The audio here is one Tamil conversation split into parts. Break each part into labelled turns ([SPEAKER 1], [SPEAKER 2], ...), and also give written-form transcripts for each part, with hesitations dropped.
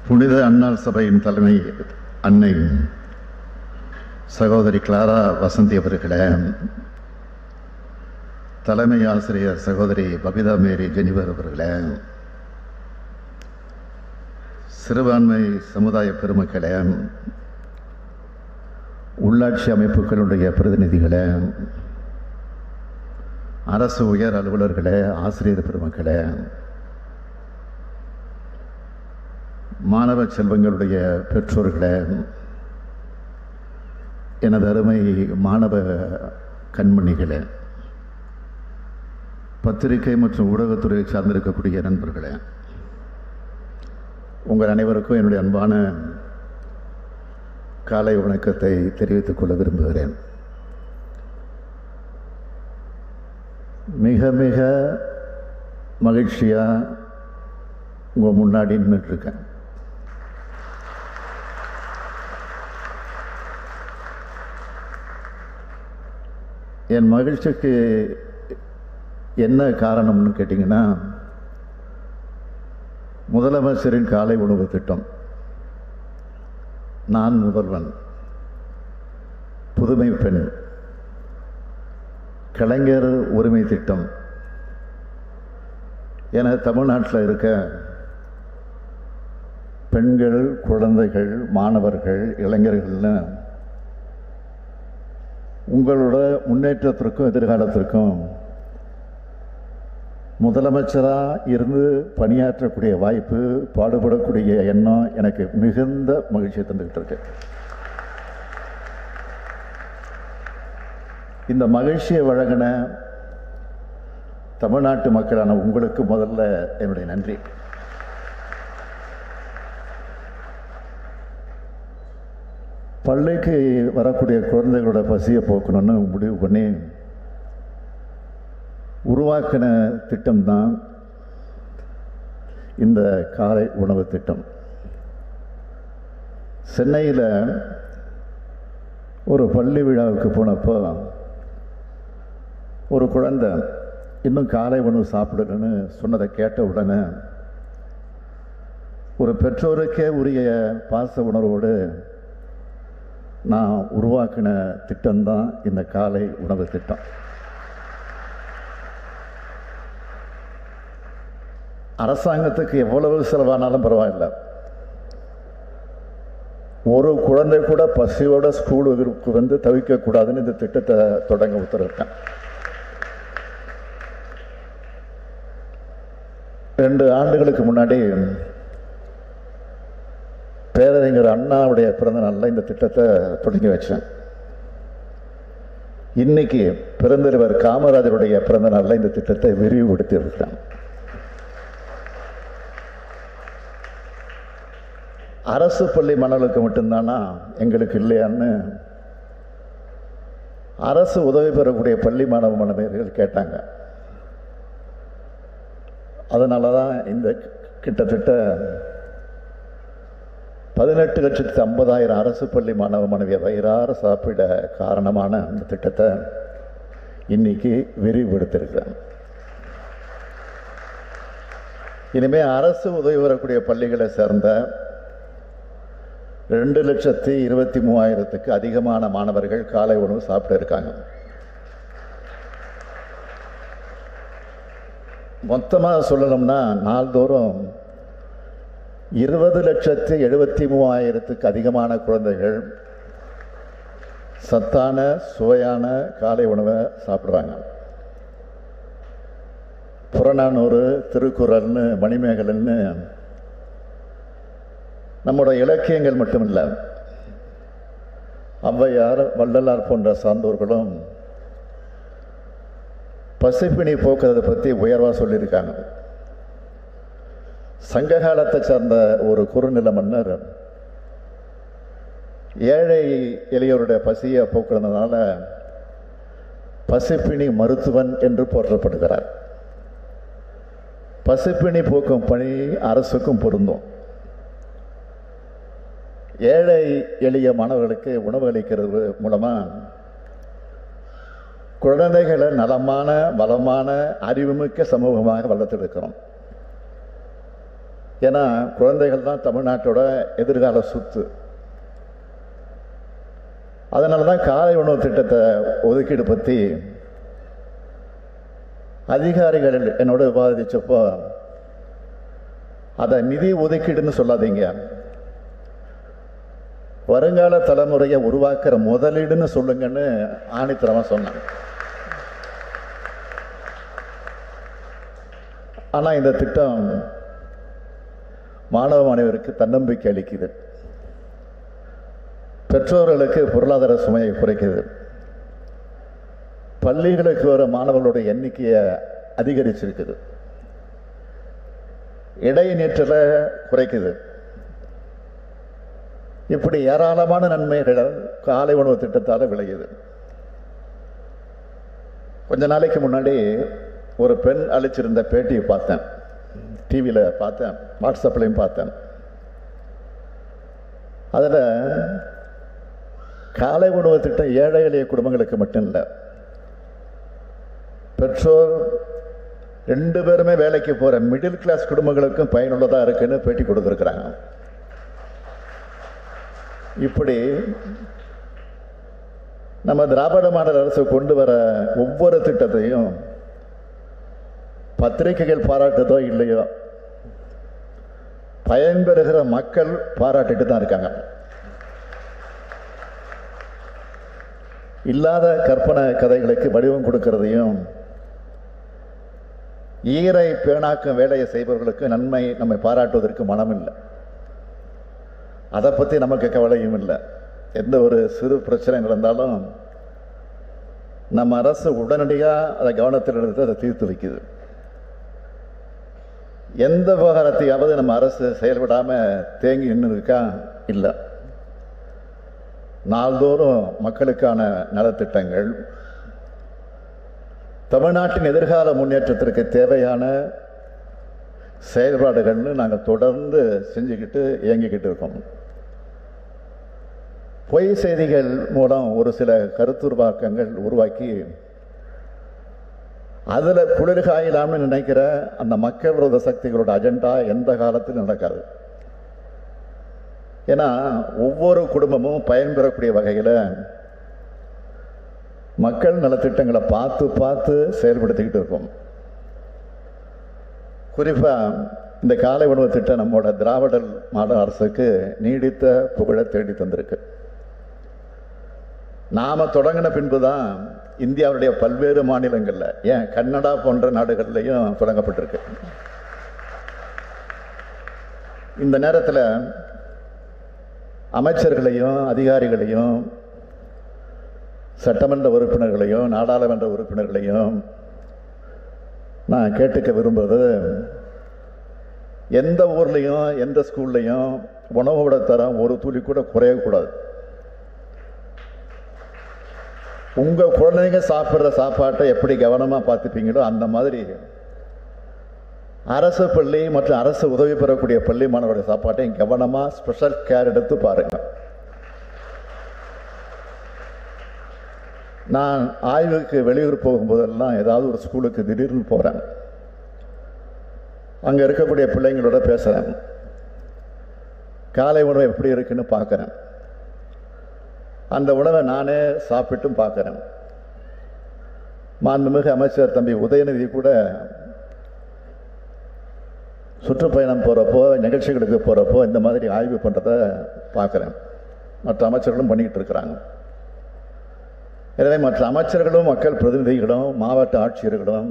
[SPEAKER 1] புனித அன்னாள் சபையின் தலைமை அன்னை சகோதரி கிளாரா வசந்தி அவர்களே, தலைமை ஆசிரியர் சகோதரி பபிதா மேரி ஜெனிவர் அவர்களே, சிறுபான்மை சமுதாய பெருமக்களே, உள்ளாட்சி அமைப்புகளுடைய பிரதிநிதிகளே, அரசு உயர் அலுவலர்களே, ஆசிரியர் பெருமக்களே, மாணவ செல்வங்களுடைய பெற்றோர்களே, எனது அருமை மாணவ கண்மணிகளே, பத்திரிகை மற்றும் ஊடகத்துறையை சார்ந்திருக்கக்கூடிய நண்பர்களே, உங்கள் அனைவருக்கும் என்னுடைய அன்பான காலை வணக்கத்தை தெரிவித்துக் கொள்ள விரும்புகிறேன். மிக மிக மகிழ்ச்சியாக உங்கள் முன்னாடி நின்றுட்டுருக்கேன். என் மகிழ்ச்சிக்கு என்ன காரணம்னு கேட்டிங்கன்னா, முதலமைச்சரின் காலை உணவு திட்டம், நான் முதல்வன், புதுமை பெண், கலைஞர் உரிமை திட்டம் என தமிழ்நாட்டில் இருக்க பெண்கள், குழந்தைகள், மாணவர்கள், இளைஞர்கள்னு உங்களோட முன்னேற்றத்திற்கும் எதிர்காலத்திற்கும் முதலமைச்சராக இருந்து பணியாற்றக்கூடிய வாய்ப்பு, பாடுபடக்கூடிய எண்ணம் எனக்கு மிகுந்த மகிழ்ச்சியை தந்துக்கிட்டு இருக்கு. இந்த மகிழ்ச்சியை வழங்கின தமிழ்நாட்டு மக்களான உங்களுக்கு முதல்ல என்னுடைய நன்றி. பள்ளிக்கு வரக்கூடிய குழந்தைகளோட பசியை போக்கணும்னு முடிவு பண்ணி உருவாக்கின திட்டம்தான் இந்த காலை உணவு திட்டம். சென்னையில் ஒரு பள்ளி விழாவுக்கு போனப்போ ஒரு குழந்தை இன்னும் காலை உணவு சாப்பிடணுன்னு சொன்னதை கேட்ட உடனே ஒரு பெற்றோருக்கே உரிய பாச உணர்வோடு நான் உருவாக்கின திட்டம்தான் இந்த காலை உணவு திட்டம். அரசாங்கத்துக்கு எவ்வளவு செலவானாலும் பரவாயில்லை, ஒரு குழந்தை கூட பசியோட ஸ்கூலுக்கு வந்து தவிக்கக்கூடாதுன்னு இந்த திட்டத்தை தொடங்க உத்தரவிட்டேன். 2 ஆண்டுகளுக்கு முன்னாடி பேரறிஞர் அண்ணாவுடைய பிறந்த நாளில் இந்த திட்டத்தை தொடங்கி வச்சேன். இன்னைக்கு பெருந்தலைவர் காமராஜருடைய பிறந்த நாளில் இந்த திட்டத்தை விரிவுபடுத்தி இருக்கேன். அரசு பள்ளி மாணவர்களுக்கு மட்டும்தானா, எங்களுக்கு இல்லையான்னு அரசு உதவி பெறக்கூடிய பள்ளி மாணவ மாணவியர்கள் கேட்டாங்க. அதனால தான் இந்த கிட்டத்தட்ட 18,50,000 அரசு பள்ளி மாணவ மாணவியை வயிறார சாப்பிட காரணமான அந்த திட்டத்தை இன்னைக்கு விரிவுபடுத்தியிருக்கிறேன். இனிமேல் அரசு உதவி வரக்கூடிய பள்ளிகளை சேர்ந்த 2,23,000க்கு அதிகமான மாணவர்கள் காலை உணவு சாப்பிட்டு இருக்காங்க. மொத்தமாக சொல்லணும்னா நாள்தோறும் 20,73,000க்கு அதிகமான குழந்தைகள் சத்தான சுவையான காலை உணவை சாப்பிட்றாங்க. புறநானூறு, திருக்குறள்னு, மணிமேகலைன்னு நம்மளோட இலக்கியங்கள் மட்டுமில்லை, ஔவையார், வள்ளலார் போன்ற சான்றோர்களும் பசிப்பினி போக்குறதை பற்றி உயர்வாக சொல்லியிருக்காங்க. சங்க காலத்தை சார்ந்த ஒரு குறுநில மன்னர் ஏழை எளியோருடைய பசியை போக்குறதுனால பசிப்பினி மருத்துவன் என்று போற்றப்படுகிறார். பசிப்பினி போக்கும் பணி அரசுக்கும் பொருந்தும். ஏழை எளிய மாணவர்களுக்கு உணவு அளிக்கிறது மூலமாக குழந்தைகளை நலமான, வளமான, அறிவுமிக்க சமூகமாக வளர்த்தெடுக்கிறோம். ஏன்னா குழந்தைகள் தான் தமிழ்நாட்டோட எதிர்கால சொத்து. அதனால தான் காலை உணவு திட்டத்தை ஒதுக்கீடு பற்றி அதிகாரிகள் என்னோட விவாதிச்சப்போ, அதை நிதி ஒதுக்கீடுன்னு சொல்லாதீங்க, வருங்கால தலைமுறையை உருவாக்குற முதலீடுன்னு சொல்லுங்கன்னு ஆணித்தரமாக சொன்னாங்க. ஆனால் இந்த திட்டம் மாணவ மாணவருக்கு தன்னம்பிக்கை அளிக்குது, பெற்றோர்களுக்கு பொருளாதார சுமையை குறைக்குது, பள்ளிகளுக்கு வர மாணவர்களுடைய எண்ணிக்கையை அதிகரிச்சிருக்குது, இடைநீற்றலை குறைக்குது. இப்படி ஏராளமான நன்மைகள் காலை உணவு திட்டத்தால் விளையுது. கொஞ்ச நாளைக்கு முன்னாடி ஒரு பெண் அளிச்சிருந்த பேட்டியை பார்த்தேன், டிவியில் பார்த்தேன், வாட்ஸ்அப்லையும் பார்த்தேன். அதில் காலை உணவு திட்டம் ஏழை எளிய குடும்பங்களுக்கு மட்டும் இல்லை, பெற்றோர் 2 பேருமே வேலைக்கு போகிற மிடில் கிளாஸ் குடும்பங்களுக்கும் பயனுள்ளதாக இருக்குன்னு பேட்டி கொடுத்துருக்குறாங்க. இப்படி நம்ம திராவிட மாடல் அரசு கொண்டு வர ஒவ்வொரு திட்டத்தையும் பத்திரிகைகள் பாராட்டுதோ இல்லையோ, பயன்பெறுகிற மக்கள் பாராட்டிட்டு தான் இருக்காங்க. இல்லாத கற்பனை கதைகளுக்கு வடிவம் கொடுக்கிறதையும், ஈரை பேணாக்கும் வேலையை செய்பவர்களுக்கு நன்மை நம்மை பாராட்டுவதற்கு மனம் இல்லை. அதை பற்றி நமக்கு கவலையும் இல்லை. எந்த ஒரு சிறு பிரச்சனை நடந்தாலும் நம்ம அரசு உடனடியாக அதை கவனத்தில் எடுத்து அதை தீர்த்து வைக்குது. எந்த விவகாரத்தையாவது நம்ம அரசு செயல்படாமல் தேங்கி நின்று இருக்கா? இல்லை. நாள்தோறும் மக்களுக்கான நலத்திட்டங்கள், தமிழ்நாட்டின் எதிர்கால முன்னேற்றத்திற்கு தேவையான செயல்பாடுகள்னு நாங்கள் தொடர்ந்து செஞ்சுக்கிட்டு இயங்கிக்கிட்டு இருக்கோம். பொய் செய்திகள் மூலம் ஒரு சில கருத்துருவாக்கங்கள் உருவாக்கி அதில் குளிர்காயலாம்னு நினைக்கிற அந்த மக்கள் விரோத சக்திகளோட அஜெண்டா எந்த காலத்திலும் நடக்காது. ஏன்னா ஒவ்வொரு குடும்பமும் பயன்பெறக்கூடிய வகையில் மக்கள் நலத்திட்டங்களை பார்த்து பார்த்து செயல்படுத்திக்கிட்டு இருக்கோம். குறிப்பாக இந்த காலை உணவு திட்டம் நம்மோட திராவிட மாடல் அரசுக்கு நீடித்த புகழை தேடி தந்திருக்கு. நாம் தொடங்கின பின்பு தான் இந்தியாவுடைய பல்வேறு மாநிலங்களில், ஏன் கன்னடா போன்ற நாடுகள்லையும் தொடங்கப்பட்டிருக்கு. இந்த நேரத்தில் அமைச்சர்களையும் அதிகாரிகளையும் சட்டமன்ற உறுப்பினர்களையும் நாடாளுமன்ற உறுப்பினர்களையும் நான் கேட்டுக்க விரும்புவது, எந்த ஊர்லேயும் எந்த ஸ்கூல்லையும் உணவோட தரம் ஒரு துளி கூட குறையக்கூடாது. உங்கள் குழந்தைங்க சாப்பிட்ற சாப்பாட்டை எப்படி கவனமாக பார்த்துப்பீங்களோ அந்த மாதிரி அரசு பள்ளி மற்றும் அரசு உதவி பெறக்கூடிய பள்ளி மாணவருடைய சாப்பாட்டையும் கவனமாக ஸ்பெஷல் கேர் எடுத்து பாருங்கள். நான் ஆய்வுக்கு வெளியூர் போகும்போதெல்லாம் ஏதாவது ஒரு ஸ்கூலுக்கு திடீர்னு போகிறேன், அங்கே இருக்கக்கூடிய பிள்ளைங்களோட பேசுகிறேன், காலை உணவு எப்படி இருக்குன்னு பார்க்குறேன், அந்த உணவை நானே சாப்பிட்டும் பார்க்குறேன். மாண்புமிகு அமைச்சர் தம்பி உதயநிதி கூட சுற்றுப்பயணம் போகிறப்போ, நிகழ்ச்சிகளுக்கு போகிறப்போ இந்த மாதிரி ஆய்வு பண்ணுறதை பார்க்குறேன். மற்ற அமைச்சர்களும் பண்ணிக்கிட்டு இருக்கிறாங்க. எனவே மற்ற அமைச்சர்களும் மக்கள் பிரதிநிதிகளும் மாவட்ட ஆட்சியர்களும்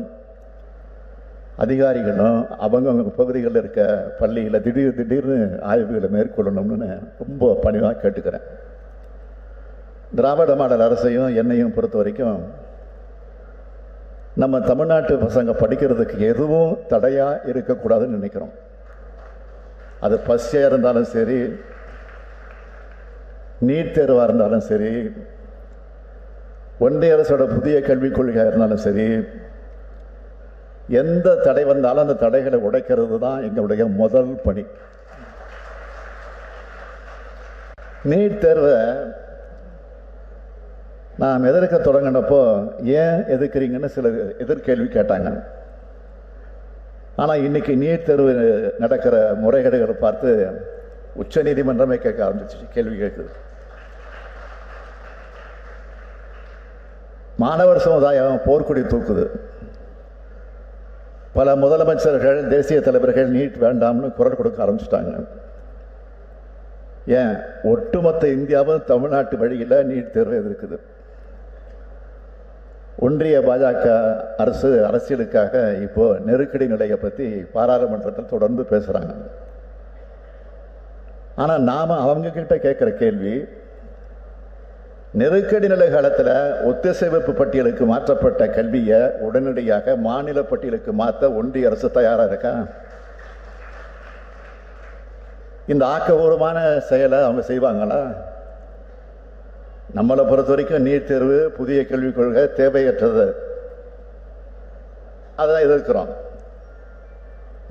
[SPEAKER 1] அதிகாரிகளும் அவங்க பகுதிகளில் இருக்க பள்ளியில் திடீர்னு ஆய்வுகளை மேற்கொள்ளணும்னு ரொம்ப பணிவாக கேட்டுக்கிறேன். திராவிட மாடல் அரசையும் என்னையும் பொறுத்த வரைக்கும் நம்ம தமிழ்நாட்டு பசங்க படிக்கிறதுக்கு எதுவும் தடையாக இருக்கக்கூடாதுன்னு நினைக்கிறோம். அது பசியாக இருந்தாலும் சரி, நீட் தேர்வாக இருந்தாலும் சரி, ஒன்றிய அரசோட புதிய கல்விக் கொள்கையாக இருந்தாலும் சரி, எந்த தடை வந்தாலும் அந்த தடைகளை உடைக்கிறது தான் எங்களுடைய முதல் பணி. நீட் தேர்வை நாம் எதிர்க்க தொடங்கினப்போ ஏன் எதிர்க்கிறீங்கன்னு சில எதிர்கேள்வி கேட்டாங்க. ஆனால் இன்னைக்கு நீட் தேர்வு நடக்கிற முறைகேடுகளை பார்த்து உச்ச நீதிமன்றமே கேட்க ஆரம்பிச்சிச்சு, கேள்வி கேட்குது. மாணவர் சமுதாயம் போர்க்குடி தூக்குது. பல முதலமைச்சர்கள், தேசிய தலைவர்கள் நீட் வேண்டாம்னு குரல் கொடுக்க ஆரம்பிச்சிட்டாங்க. ஏன் ஒட்டுமொத்த இந்தியாவும் தமிழ்நாட்டு வழியில் நீட் தேர்வு எதிர்க்குது. ஒன்றிய பாஜக அரசு அரசியலுக்காக இப்போ நெருக்கடி நிலையை பற்றி பாராளுமன்றத்தில் தொடர்ந்து பேசுகிறாங்க. ஆனால் நாம் அவங்க கிட்ட கேட்குற கேள்வி, நெருக்கடி நிலை காலத்தில் ஒத்திசைவு பட்டியலுக்கு மாற்றப்பட்ட கல்வியை உடனடியாக மாநில பட்டியலுக்கு மாற்ற ஒன்றிய அரசு தயாராக இருக்கா? இந்த ஆக்கபூர்வமான செயலை அவங்க செய்வாங்களா? நம்மளை பொறுத்த வரைக்கும் நீட் தேர்வு, புதிய கல்விக் கொள்கை தேவையற்றது, அதை எதிர்க்கிறோம்.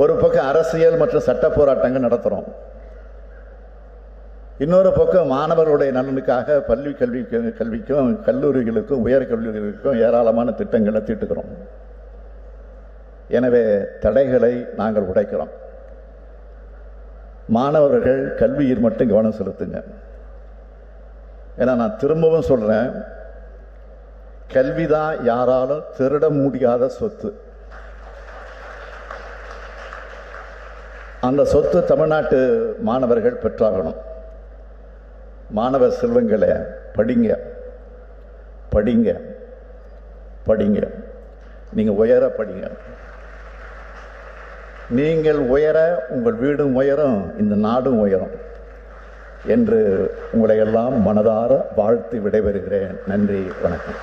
[SPEAKER 1] ஒரு பக்கம் அரசியல் மற்றும் சட்ட போராட்டங்கள் நடத்துகிறோம். இன்னொரு பக்கம் மாணவர்களுடைய நலனுக்காக பள்ளி கல்விக்கும் கல்லூரிகளுக்கும் உயர் கல்லூரிகளுக்கும் ஏராளமான திட்டங்களை தீட்டுக்கிறோம். எனவே தடைகளை நாங்கள் உடைக்கிறோம். மாணவர்கள் கல்வியில் மட்டும் கவனம் செலுத்துங்க. ஏன்னா நான் திரும்பவும் சொல்றேன், கல்விதான் யாராலும் திருட முடியாத சொத்து. அந்த சொத்து தமிழ்நாட்டு மாணவர்கள் பெற்றாகணும். மாணவர் செல்வங்களை படிங்க, படிங்க, படிங்க. நீங்கள் உயர படிங்க. நீங்கள் உயர உங்கள் வீடும் உயரும், இந்த நாடும் உயரும் என்று உங்களை எல்லாம் மனதார வாழ்த்து விடைபெறுகிறேன். நன்றி, வணக்கம்.